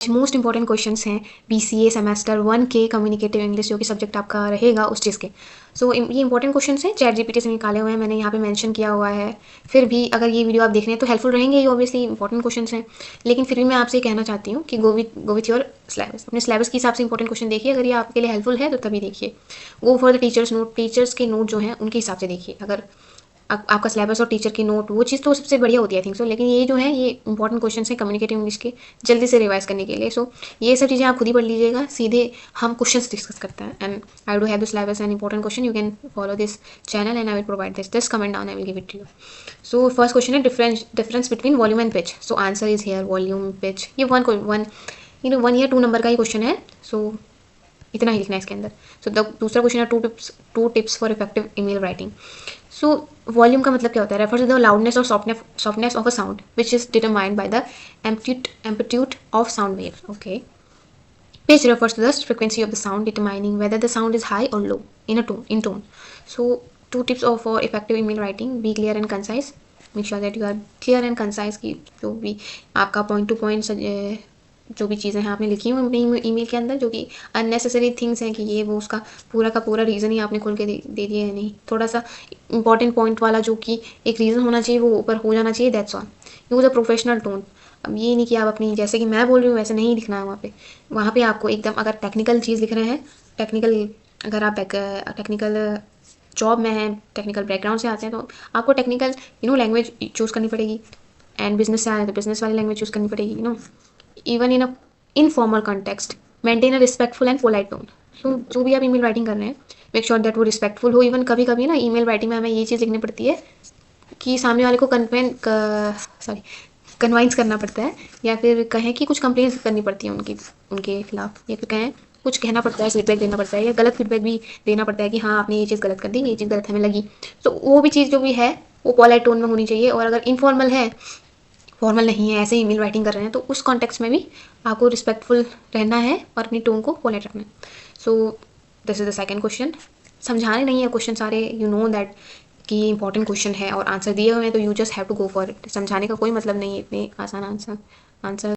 Most important questions हैं BCA semester 1 के communicative English जो कि सब्जेक्ट आपका रहेगा उस चीज़ के। सो ये इंपॉर्टेंट क्वेश्चंस हैं, चैट जीपीटी से निकाले हुए हैं, मैंने यहाँ पे मेंशन किया हुआ है। फिर भी अगर ये वीडियो आप देख रहे हैं तो हेल्पफुल रहेंगे, ये ऑब्वियसली इंपॉर्टेंट क्वेश्चंस हैं। लेकिन फिर भी मैं आपसे कहना चाहती हूँ कि गो विथ योर सिलेबस, अपने सिलेबस के हिसाब से इंपॉर्टेंट क्वेश्चन देखिए। अगर ये आपके लिए हेल्पफुल है तो तभी देखिए। Go for the teachers note, teachers के नोट जो हैं उनके हिसाब से देखिए। अगर आपका सिलेबस और टीचर की नोट वो चीज़ तो सबसे बढ़िया होती है आई थिंक सो, लेकिन ये जो है ये इंपॉर्टेंट क्वेश्चन है कम्युनिकेटिव इंग्लिश के, जल्दी से रिवाइज करने के लिए। सो ये सब चीज़ें आप खुद ही पढ़ लीजिएगा, सीधे हम क्वेश्चंस डिस्कस करते हैं। And I do have the syllabus and important question, you can follow this channel and I will provide this, just comment down, I will give it to you. So first question है difference between volume and pitch. So answer is here volume pitch, ये one या 2 number का ही question है। सो इतना ही लिखना है इसके अंदर। सो दूसरा क्वेश्चन है two tips for effective email writing. So volume का मतलब क्या होता है? रेफर्स टू द लाउडनेस और softness of a sound which is determined by the amplitude of sound wave. Okay. Pitch refers to the frequency of the sound, determining whether the sound is high or low in tone. So, 2 tips for effective email writing: be clear and concise. Make sure that you are clear and concise कि जो भी आपका point two point जो भी चीज़ें हैं आपने लिखी हुई अपने ईमेल के अंदर, जो कि अननेसेसरी थिंग्स हैं कि ये वो, उसका पूरा का पूरा रीज़न ही आपने खोल के दे दिया है। नहीं, थोड़ा सा इंपॉर्टेंट पॉइंट वाला जो कि एक रीज़न होना चाहिए वो ऊपर हो जाना चाहिए, that's all. Use a professional tone. अब ये नहीं कि आप अपनी जैसे कि मैं बोल रही हूँ वैसे नहीं लिखना है वहाँ पे आपको एकदम, अगर टेक्निकल चीज़ लिख रहे हैं, अगर आप टेक्निकल जॉब में हैं, टेक्निकल बैकग्राउंड से आते हैं, तो आपको टेक्निकल लैंग्वेज चूज़ करनी पड़ेगी। एंड बिजनेस से आए तो बिजनेस वाली लैंग्वेज चूज़ करनी पड़ेगी। Even in a informal context maintain a respectful and polite tone. तो जो भी आप ईमेल राइटिंग कर रहे हैं, मेक श्योर दैट वो रिस्पेक्टफुल हो। इवन कभी कभी ना ईमेल राइटिंग में हमें ये चीज़ लिखनी पड़ती है कि सामने वाले को कन्वाइंस करना पड़ता है, या फिर कहें कि कुछ कंप्लेंट्स करनी पड़ती है उनके खिलाफ, या फिर कहें कुछ कहना पड़ता है, फीडबैक देना पड़ता है, या गलत फीडबैक भी देना पड़ता है कि हाँ आपने ये चीज़ गलत कर दी, ये चीज़ गलत हमें लगी। तो वो भी चीज़ जो भी है वो पोलाइट टोन में होनी चाहिए। और अगर इनफॉर्मल है, फॉर्मल नहीं है, ऐसे ईमेल राइटिंग कर रहे हैं, तो उस कॉन्टेक्स्ट में भी आपको रिस्पेक्टफुल रहना है और अपनी टोन को पोलाइट रखना है। So this is the second question. समझाने नहीं है क्वेश्चन सारे, यू नो दैट कि ये इंपॉर्टेंट क्वेश्चन है और आंसर दिए हुए हैं, तो you just have to go for it. समझाने का कोई मतलब नहीं है इतने आसान आंसर